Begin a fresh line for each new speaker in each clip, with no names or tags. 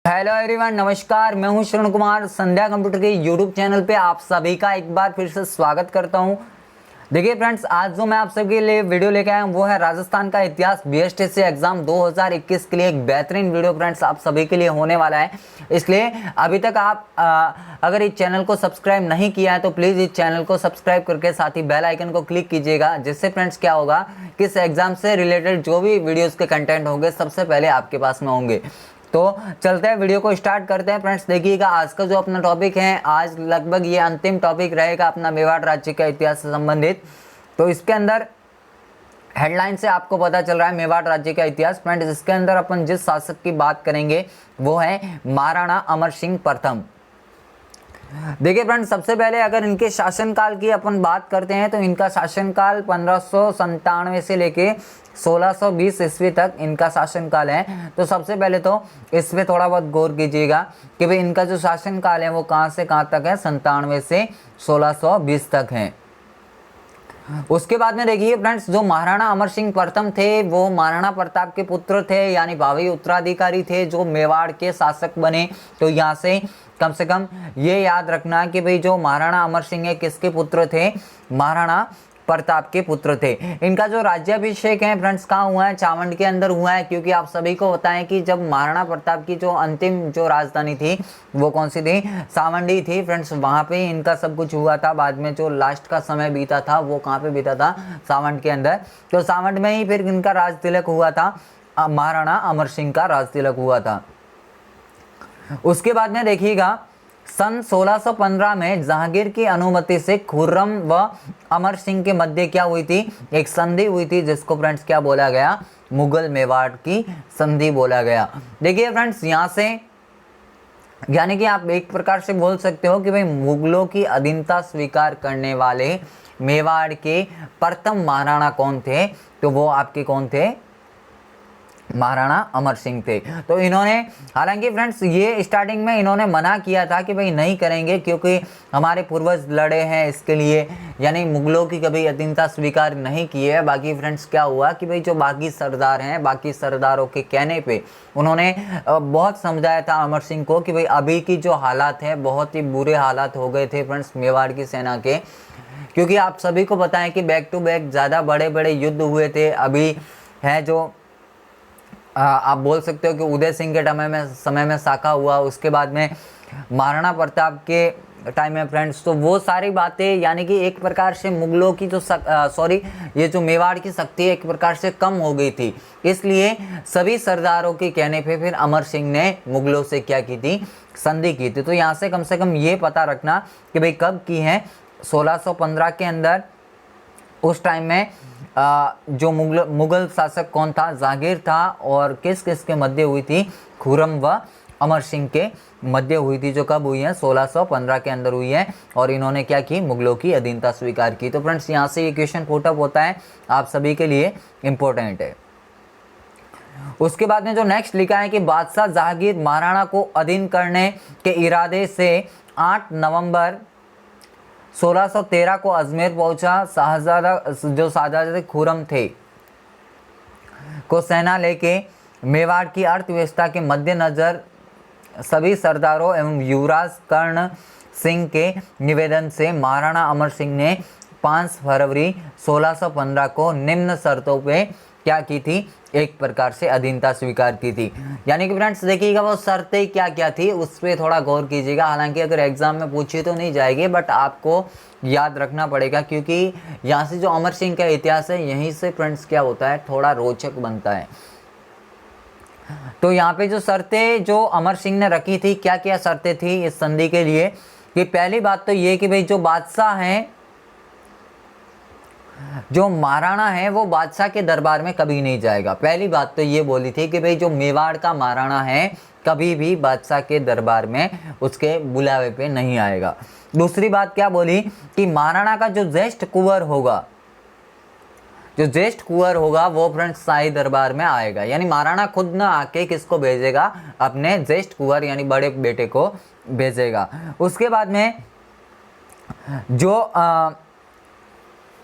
Hello everyone, नमस्कार। मैं हूं श्रवण कुमार। संध्या कंप्यूटर के यूट्यूब चैनल पे आप सभी का एक बार फिर से स्वागत करता हूं। देखिए फ्रेंड्स, आज जो मैं आप सबके लिए वीडियो लेके आया हूं वो है राजस्थान का इतिहास बीएसटीसी एग्जाम 2021 के लिए एक बेहतरीन वीडियो फ्रेंड्स आप सभी के लिए होने वाला है। इसलिए अभी तक आप अगर इस चैनल को सब्सक्राइब नहीं किया है तो प्लीज़ इस चैनल को सब्सक्राइब करके साथ ही बेल आइकन को क्लिक कीजिएगा, जिससे फ्रेंड्स क्या होगा कि इस एग्जाम से रिलेटेड जो भी वीडियोज़ के कंटेंट होंगे सबसे पहले आपके पास में होंगे। तो चलते हैं, वीडियो को स्टार्ट करते हैं। फ्रेंड्स देखिएगा, आज का जो अपना टॉपिक है, आज लगभग ये अंतिम टॉपिक रहेगा अपना मेवाड़ राज्य का इतिहास से संबंधित। तो इसके अंदर हेडलाइन से आपको पता चल रहा है मेवाड़ राज्य का इतिहास। फ्रेंड्स इसके अंदर अपन जिस शासक की बात करेंगे वो है महाराणा अमर सिंह प्रथम। देखिए फ्रेंड्स, सबसे पहले अगर इनके शासनकाल की अपन बात करते हैं तो इनका शासनकाल 1597 से लेके 1620 ईस्वी तक इनका शासनकाल है। तो सबसे पहले तो इस पे थोड़ा बहुत गौर कीजिएगा कि भाई इनका जो शासनकाल है वो कहाँ से कहाँ तक है, 97 से 1620 तक है। उसके बाद में देखिए फ्रेंड्स, जो महाराणा अमर सिंह प्रथम थे वो महाराणा प्रताप के पुत्र थे, यानी भावी उत्तराधिकारी थे जो मेवाड़ के शासक बने। तो यहाँ से कम ये याद रखना कि भाई जो महाराणा अमर सिंह है किसके पुत्र थे, महाराणा प्रताप के पुत्र थे। इनका जो राज्याभिषेक है फ्रेंड्स कहाँ हुआ है, चावंड के अंदर हुआ है, क्योंकि आप सभी को बताएं कि जब महाराणा प्रताप की जो अंतिम जो राजधानी थी वो कौन सी थी, सावंडी थी। फ्रेंड्स वहाँ पे इनका सब कुछ हुआ था। बाद में जो लास्ट का समय बीता था वो कहाँ पे बीता था, सावंड के अंदर। तो सावंड में ही फिर इनका राज तिलक हुआ था, महाराणा अमर सिंह का राज तिलक हुआ था। उसके बाद में देखिएगा, सन 1615 में जहांगीर की अनुमति से खुर्रम व अमर सिंह के मध्य क्या हुई थी, एक संधि हुई थी, जिसको फ्रेंड्स क्या बोला गया, मुगल मेवाड़ की संधि बोला गया। देखिए फ्रेंड्स, यहाँ से यानी कि आप एक प्रकार से बोल सकते हो कि भाई मुगलों की अधीनता स्वीकार करने वाले मेवाड़ के प्रथम महाराणा कौन थे, तो वो आपके कौन थे, महाराणा अमर सिंह थे। तो इन्होंने, हालांकि फ्रेंड्स ये स्टार्टिंग में इन्होंने मना किया था कि भाई नहीं करेंगे क्योंकि हमारे पूर्वज लड़े हैं इसके लिए, यानी मुगलों की कभी अधीनता स्वीकार नहीं की है। बाकी फ्रेंड्स क्या हुआ कि भाई जो बाकी सरदार हैं, बाकी सरदारों के कहने पे उन्होंने बहुत समझाया था अमर सिंह को कि भाई अभी की जो हालात हैं बहुत ही बुरे हालात हो गए थे फ्रेंड्स मेवाड़ की सेना के, क्योंकि आप सभी को बताएं कि बैक टू बैक ज़्यादा बड़े बड़े युद्ध हुए थे। अभी है जो आप बोल सकते हो कि उदय सिंह के समय में साका हुआ, उसके बाद में महाराणा प्रताप के टाइम में फ्रेंड्स। तो वो सारी बातें यानी कि एक प्रकार से मुगलों की जो ये जो मेवाड़ की शक्ति एक प्रकार से कम हो गई थी। इसलिए सभी सरदारों के कहने पे फिर अमर सिंह ने मुगलों से क्या की थी, संधि की थी। तो यहाँ से कम ये पता रखना कि भाई कब की है, 1615 के अंदर। उस टाइम में जो मुगल शासक कौन था, जहांगीर था, और किस किस के मध्य हुई थी, खुर्रम व अमर सिंह के मध्य हुई थी, जो कब हुई है, 1615 के अंदर हुई है। और इन्होंने क्या की, मुगलों की अधीनता स्वीकार की। तो फ्रेंड्स यहाँ से ये क्वेश्चन पुटअप होता है, आप सभी के लिए इम्पोर्टेंट है। उसके बाद में जो नेक्स्ट लिखा है कि बादशाह जहांगीर महाराणा को अधीन करने के इरादे से 8 नवंबर 1613 को अजमेर पहुंचा। शाहजादा खुर्रम थे को सेना लेके मेवाड़ की अर्थव्यवस्था के मद्देनजर सभी सरदारों एवं युवराज कर्ण सिंह के निवेदन से महाराणा अमर सिंह ने 5 फरवरी 1615 को निम्न शर्तों पे क्या की थी, एक प्रकार से अधीनता स्वीकार की थी। यानी कि फ्रेंड्स देखिएगा वो शर्तें क्या क्या थी उस पर थोड़ा गौर कीजिएगा। हालांकि अगर एग्जाम में पूछी तो नहीं जाएगी, बट आपको याद रखना पड़ेगा, क्योंकि यहाँ से जो अमर सिंह का इतिहास है यहीं से फ्रेंड्स क्या होता है, थोड़ा रोचक बनता है। तो यहाँ पे जो शर्तें जो अमर सिंह ने रखी थी, क्या क्या शर्तें थी इस संधि के लिए, कि पहली बात तो ये कि भाई जो बादशाह हैं, जो महाराणा है वो बादशाह के दरबार में कभी नहीं जाएगा। पहली बात तो ये बोली थी कि भाई जो मेवाड़ का महाराणा है कभी भी बादशाह के दरबार में उसके बुलावे पे नहीं आएगा। दूसरी बात क्या बोली कि महाराणा का जो ज्येष्ठ कुंवर होगा, वो फ्रेंड्स शाही दरबार में आएगा। यानी महाराणा खुद ना आके किसको भेजेगा, अपने ज्येष्ठ कुंवर यानी बड़े बेटे को भेजेगा। उसके बाद में जो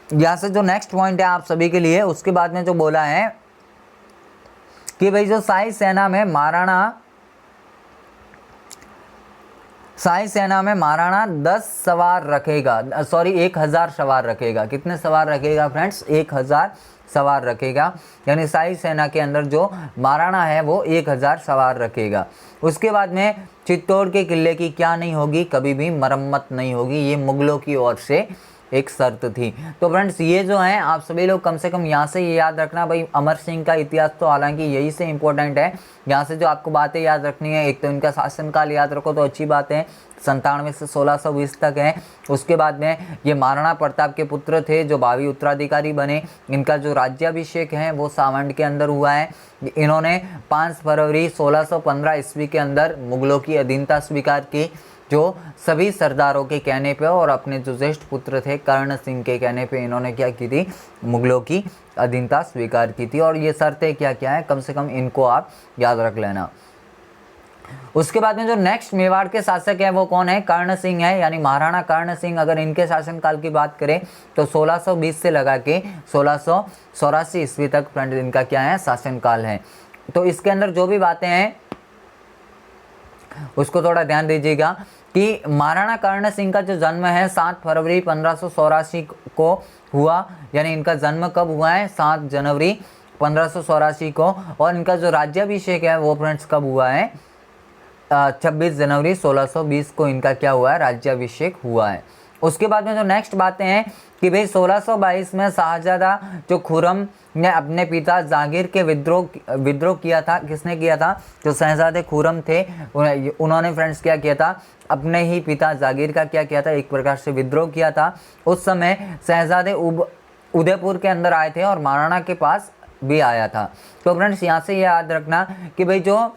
यहाँ से जो नेक्स्ट पॉइंट है आप सभी के लिए, उसके बाद में जो बोला है कि भाई जो शाही सेना में महाराणा शाही सेना में महाराणा 10 सवार रखेगा, सॉरी 1000 सवार रखेगा। कितने सवार रखेगा फ्रेंड्स? 1000 सवार रखेगा, यानी शाही सेना के अंदर जो महाराणा है वो 1000 सवार रखेगा। उसके बाद में चित्तौड़ के किले की क्या नहीं होगी? कभी भी मरम्मत नहीं होगी। ये मुगलों की ओर से एक शर्त थी। तो फ्रेंड्स ये जो है आप सभी लोग कम से कम यहाँ से ये याद रखना भाई, अमर सिंह का इतिहास तो हालांकि यही से इम्पोर्टेंट है। यहाँ से जो आपको बातें याद रखनी है, एक तो इनका शासनकाल याद रखो तो अच्छी बात है, 97 से 1620 तक है। उसके बाद में ये महाराणा प्रताप के पुत्र थे जो भावी उत्तराधिकारी बने। इनका जो राज्याभिषेक है वो सावंत के अंदर हुआ है। इन्होंने 5 फरवरी 1615 ईस्वी के अंदर मुगलों की अधीनता स्वीकार की, जो सभी सरदारों के कहने पे और अपने जो ज्येष्ठ पुत्र थे कर्ण सिंह के कहने पे इन्होंने क्या की थी? मुगलों की अधीनता स्वीकार की थी। और ये शर्तें क्या क्या है, कम से कम इनको आप याद रख लेना। उसके बाद में जो नेक्स्ट मेवाड़ के शासक है वो कौन है? कर्ण सिंह है, यानी महाराणा कर्ण सिंह। अगर इनके शासनकाल की बात करें तो 1620 से लगा के 1684 ईस्वी तक फ्रेंड इनका क्या है? शासनकाल है। तो इसके अंदर जो भी बातें हैं उसको थोड़ा ध्यान दीजिएगा कि महाराणा कर्ण सिंह का जो जन्म है 7 फरवरी 1584 को हुआ, यानी इनका जन्म कब हुआ है? 7 जनवरी 1584 को। और इनका जो राज्याभिषेक है वो फ्रेंड्स कब हुआ है? 26 जनवरी 1620 को इनका क्या हुआ है? राज्याभिषेक हुआ है। उसके बाद में जो नेक्स्ट बातें हैं कि भाई 1622 में शाहजादा जो खुर्रम ने अपने पिता जागीर के विद्रोह किया था। किसने किया था? जो शहजादे खुर्रम थे उन्होंने फ्रेंड्स क्या किया था? अपने ही पिता जागीर का क्या किया था? एक प्रकार से विद्रोह किया था। उस समय शहजादे उदयपुर के अंदर आए थे और महाराणा के पास भी आया था। तो फ्रेंड्स यहाँ से ये याद रखना कि भाई जो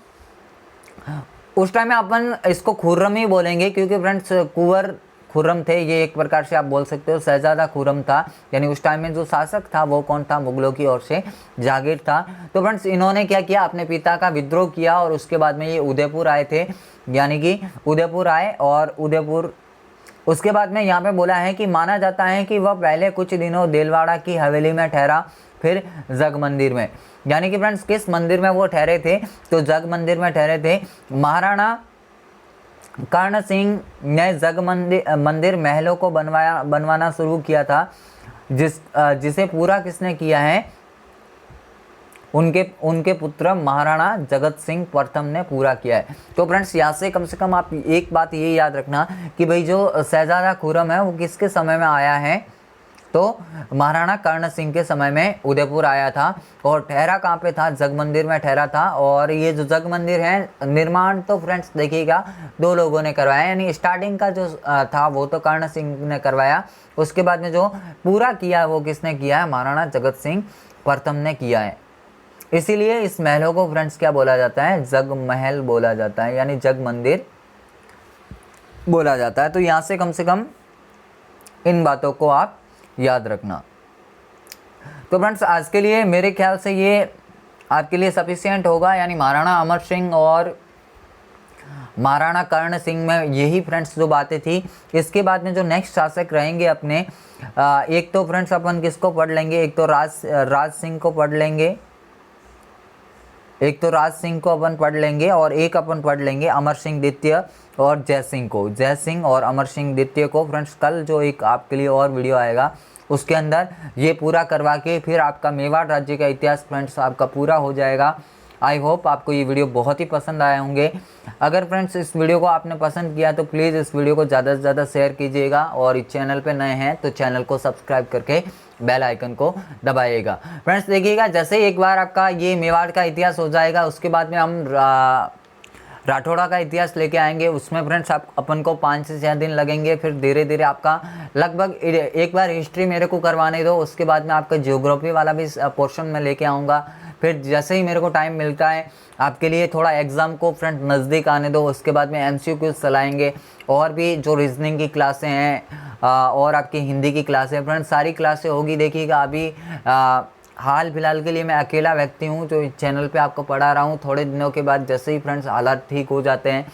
उस टाइम में अपन इसको खुर्रम ही बोलेंगे, क्योंकि फ्रेंड्स कुंवर खुर्रम थे, ये एक प्रकार से आप बोल सकते हो शहजादा खुर्रम था। यानी उस टाइम में जो शासक था वो कौन था? मुगलों की ओर से जागीर था। तो फ्रेंड्स इन्होंने क्या किया? अपने पिता का विद्रोह किया और उसके बाद में ये उदयपुर आए थे, यानी कि उदयपुर आए। और उदयपुर उसके बाद में यहाँ पे बोला है कि माना जाता है कि वह पहले कुछ दिनों देलवाड़ा की हवेली में ठहरा, फिर जग मंदिर में। यानी कि फ्रेंड्स किस मंदिर में वो ठहरे थे? तो जग मंदिर में ठहरे थे। महाराणा कर्ण सिंह ने जग मंदिर महलों को बनवाना शुरू किया था, जिसे पूरा किसने किया है? उनके पुत्र महाराणा जगत सिंह प्रथम ने पूरा किया है। तो फ्रेंड्स यहाँ से कम आप एक बात ये याद रखना कि भाई जो शहजादा खुर्रम है वो किसके समय में आया है? तो महाराणा कर्ण सिंह के समय में उदयपुर आया था। और ठहरा कहाँ पे था? जग मंदिर में ठहरा था। और ये जो जग मंदिर है निर्माण तो फ्रेंड्स देखिएगा 2 लोगों ने करवाया, यानी स्टार्टिंग का जो था वो तो कर्ण सिंह ने करवाया। उसके बाद में जो पूरा किया वो किसने किया है? महाराणा जगत सिंह प्रथम ने किया है। इसीलिए इस महलों को फ्रेंड्स क्या बोला जाता है? जग महल बोला जाता है, यानी जग मंदिर बोला जाता है। तो यहाँ से कम इन बातों को आप याद रखना। तो फ्रेंड्स आज के लिए मेरे ख्याल से ये आपके लिए सफिशिएंट होगा, यानी महाराणा अमर सिंह और महाराणा कर्ण सिंह में यही फ्रेंड्स जो बातें थी। इसके बाद में जो नेक्स्ट शासक रहेंगे अपने, एक तो फ्रेंड्स अपन किसको पढ़ लेंगे? एक तो राज सिंह को पढ़ लेंगे, एक तो राज सिंह को अपन पढ़ लेंगे और एक अपन पढ़ लेंगे अमर सिंह द्वितीय और जय सिंह को। जय सिंह और अमर सिंह द्वितीय को फ्रेंड्स कल जो एक आपके लिए और वीडियो आएगा उसके अंदर ये पूरा करवा के फिर आपका मेवाड़ राज्य का इतिहास फ्रेंड्स आपका पूरा हो जाएगा। आई होप आपको ये वीडियो बहुत ही पसंद आए होंगे। अगर फ्रेंड्स इस वीडियो को आपने पसंद किया तो प्लीज़ इस वीडियो को ज़्यादा से ज़्यादा शेयर कीजिएगा और इस चैनल पे नए हैं तो चैनल को सब्सक्राइब करके बेल आइकन को दबाइएगा। फ्रेंड्स देखिएगा जैसे ही एक बार आपका ये मेवाड़ का इतिहास हो जाएगा उसके बाद में हम राठौड़ा का इतिहास लेके आएंगे। उसमें फ्रेंड्स आप अपन को 5 से 6 दिन लगेंगे। फिर धीरे धीरे आपका लगभग एक बार हिस्ट्री मेरे को करवाने दो, उसके बाद में आपका जियोग्राफी वाला भी पोर्शन में लेके आऊँगा। फिर जैसे ही मेरे को टाइम मिलता है आपके लिए थोड़ा एग्ज़ाम को फ्रेंड नज़दीक आने दो, उसके बाद में MCQ चलाएंगे और भी जो रीजनिंग की क्लासें हैं और आपकी हिंदी की क्लासें फ्रेंड्स सारी क्लासें होगी। देखिएगा अभी हाल फिलहाल के लिए मैं अकेला व्यक्ति हूँ जो इस चैनल पे आपको पढ़ा रहा हूँ। थोड़े दिनों के बाद जैसे ही फ्रेंड्स हालात ठीक हो जाते हैं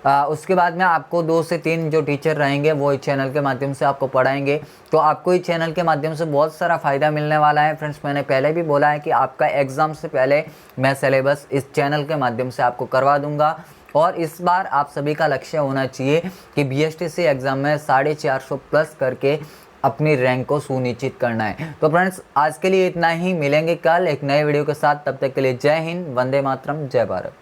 उसके बाद में आपको 2 से 3 जो टीचर रहेंगे वो इस चैनल के माध्यम से आपको पढ़ाएंगे। तो आपको इस चैनल के माध्यम से बहुत सारा फ़ायदा मिलने वाला है। फ्रेंड्स मैंने पहले भी बोला है कि आपका एग्ज़ाम से पहले मैं सिलेबस इस चैनल के माध्यम से आपको करवा दूंगा और इस बार आप सभी का लक्ष्य होना चाहिए कि बीएसटीसी एग्ज़ाम में 450 प्लस करके अपनी रैंक को सुनिश्चित करना है। तो फ्रेंड्स आज के लिए इतना ही, मिलेंगे कल एक नए वीडियो के साथ। तब तक के लिए जय हिंद, वंदे मातरम, जय भारत।